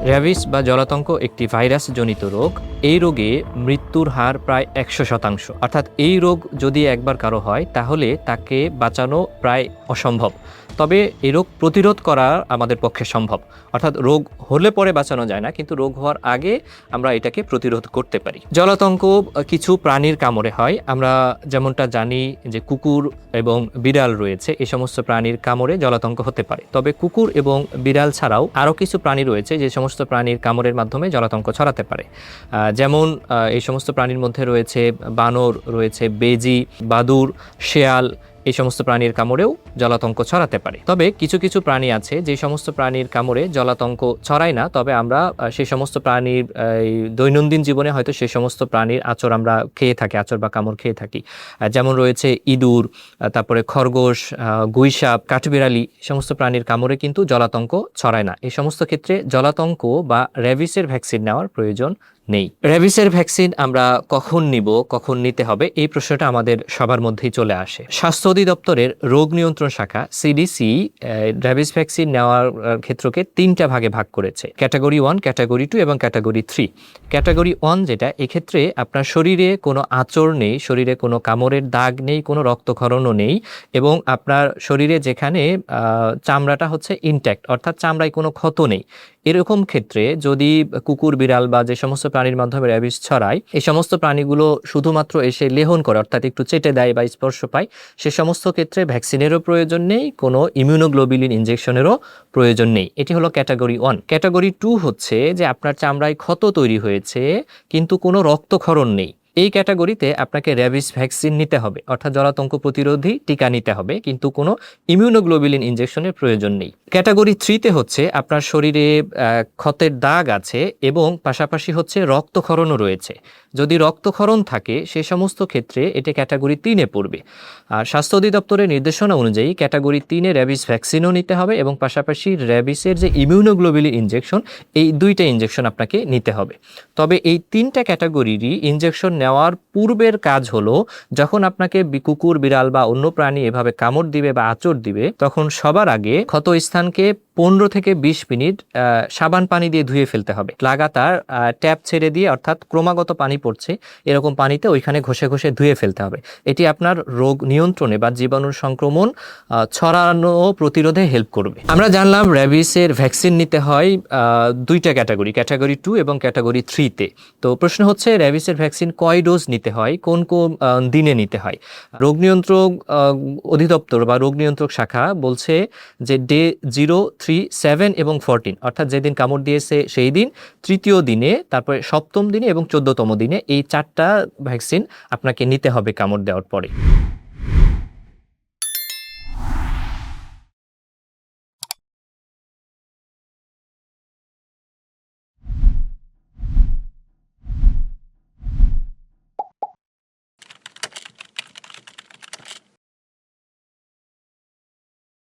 Rabies বা জলাতঙ্ক একটি ভাইরাসজনিত রোগ। এই রোগে মৃত্যুর হার প্রায় 100%। অর্থাৎ এই রোগ যদি একবার কারো হয় তাহলে তাকে বাঁচানো প্রায় অসম্ভব। তবে এই রোগ প্রতিরোধ করা আমাদের পক্ষে সম্ভব। অর্থাৎ রোগ হলে পরে বাঁচানো যায় না, কিন্তু রোগ হওয়ার আগে আমরা এটাকে প্রতিরোধ করতে পারি। জলাতঙ্ক কিছু প্রাণীর কামড়ে হয়। আমরা যেমনটা জানি যে কুকুর এবং বিড়াল রয়েছে, এই সমস্ত প্রাণীর কামড়ে জলাতঙ্ক হতে পারে। তবে কুকুর এবং বিড়াল ছাড়াও আরও কিছু প্রাণী রয়েছে যে সমস্ত প্রাণীর কামড়ের মাধ্যমে জলাতঙ্ক ছড়াতে পারে। যেমন এই সমস্ত প্রাণীর মধ্যে রয়েছে বানর, রয়েছে বেজি, বাদুড়, শেয়াল। এই সমস্ত প্রাণীর কামড়েও জলাতঙ্ক ছড়াতে পারে। তবে কিছু কিছু প্রাণী আছে যে সমস্ত প্রাণীর কামড়ে জলাতঙ্ক ছড়ায় না, তবে আমরা সেই সমস্ত প্রাণীর দৈনন্দিন জীবনে হয়তো সেই সমস্ত প্রাণীর আঁচড় আমরা খেয়ে থাকি, আঁচড় বা কামড় খেয়ে থাকি। যেমন রয়েছে ইঁদুর, তারপরে খরগোশ, গুইসাপ, কাঠবিড়ালি। সমস্ত প্রাণীর কামড়ে কিন্তু জলাতঙ্ক ছড়ায় না। এই সমস্ত ক্ষেত্রে জলাতঙ্ক বা র্যাবিসের ভ্যাকসিন নেওয়ার প্রয়োজন নেই। র্যাবিসের ভ্যাকসিন আমরা কখন নিব, কখন নিতে হবে, এই প্রশ্নটা আমাদের সবার মধ্যেই চলে আসে। স্বাস্থ্য অধিদপ্তরের রোগ নিয়ন্ত্রণ শাখা সিডিসি র্যাবিস ভ্যাকসিন নেওয়ার ক্ষেত্রকে 3টা ভাগে ভাগ করেছে: ক্যাটাগরি 1, ক্যাটাগরি 2 এবং ক্যাটাগরি 3। ক্যাটাগরি 1 যেটা, এক্ষেত্রে আপনার শরীরে কোনো আঁচড় নেই, শরীরে কোনো কামড়ের দাগ নেই, কোনো রক্তক্ষরণও নেই, এবং আপনার শরীরে যেখানে চামড়াটা হচ্ছে ইনট্যাক্ট, অর্থাৎ চামড়ায় কোনো ক্ষত নেই। এরকম ক্ষেত্রে যদি কুকুর, বিড়াল বা যে সমস্ত প্রাণীর মাধ্যমে র্যাবিস ছড়ায়, এই সমস্ত প্রাণীগুলো শুধুমাত্র এসে লেহন করে, অর্থাৎ একটু চেটে দেয় বা স্পর্শ পায়, সে সমস্ত ক্ষেত্রে ভ্যাকসিনেরও প্রয়োজন নেই, কোনো ইমিউনোগ্লোবুলিন ইনজেকশনেরও প্রয়োজন নেই। এটি হলো ক্যাটাগরি 1। ক্যাটাগরি 2 হচ্ছে যে আপনার চামড়ায় ক্ষত তৈরি হয়েছে কিন্তু কোনো রক্তক্ষরণ নেই। এই ক্যাটাগরিতে আপনাকে র্যাবিস ভ্যাকসিন নিতে হবে, অর্থাৎ জলাতঙ্ক প্রতিরোধী টিকা নিতে হবে, কিন্তু কোনো ইমিউনোগ্লোবুলিন ইনজেকশনের প্রয়োজন নেই। ক্যাটাগরি 3তে হচ্ছে আপনার শরীরে ক্ষতের দাগ আছে এবং পাশাপাশি হচ্ছে রক্তক্ষরণও রয়েছে। যদি রক্তক্ষরণ থাকে সে সমস্ত ক্ষেত্রে এটি ক্যাটাগরি 3-এ পড়বে। আর স্বাস্থ্য অধিদপ্তরের নির্দেশনা অনুযায়ী ক্যাটাগরি 3-এ র্যাবিস ভ্যাকসিনও নিতে হবে এবং পাশাপাশি র্যাবিসের যে ইমিউনোগ্লোবুলিন ইনজেকশন, এই 2টা ইনজেকশন আপনাকে নিতে হবে। তবে এই 3টা ক্যাটাগরিরই ইনজেকশন নেওয়ার পূর্বের কাজ হলো, যখন আপনাকে কুকুর, বিড়াল বা অন্য প্রাণী এভাবে কামড় দিবে বা আঁচড় দিবে, তখন সবার আগে ক্ষত স্থানকে 15 থেকে 20 মিনিট সাবান পানি দিয়ে ধুয়ে ফেলতে হবে। লাগাতার ট্যাপ ছেড়ে দিয়ে, অর্থাৎ ক্রমাগত পানি পড়ছে এরকম পানিতে ওইখানে ঘষে ঘষে ধুয়ে ফেলতে হবে। এটি আপনার রোগ নিয়ন্ত্রণে বা জীবাণুর সংক্রমণ ছড়ানো প্রতিরোধে হেল্প করবে। আমরা জানলাম র্যাবিসের ভ্যাকসিন নিতে হয় 2টা ক্যাটাগরি, ক্যাটাগরি 2 এবং ক্যাটাগরি 3-তে। তো প্রশ্ন হচ্ছে র্যাবিসের ভ্যাকসিন কয় ডোজ নিতে হয়, কোন কোন দিনে নিতে হয়? রোগ নিয়ন্ত্রক অধিদপ্তর বা রোগ নিয়ন্ত্রক শাখা বলছে যে ডে 0, 3, 7 এবং 14, অর্থাৎ যেদিন কামড় দিয়েছে সেই দিন, 3য় দিনে, তারপরে 7ম দিনে এবং 14তম দিনে, এই 4টা ভ্যাকসিন আপনাকে নিতে হবে কামড় দেওয়ার পরে।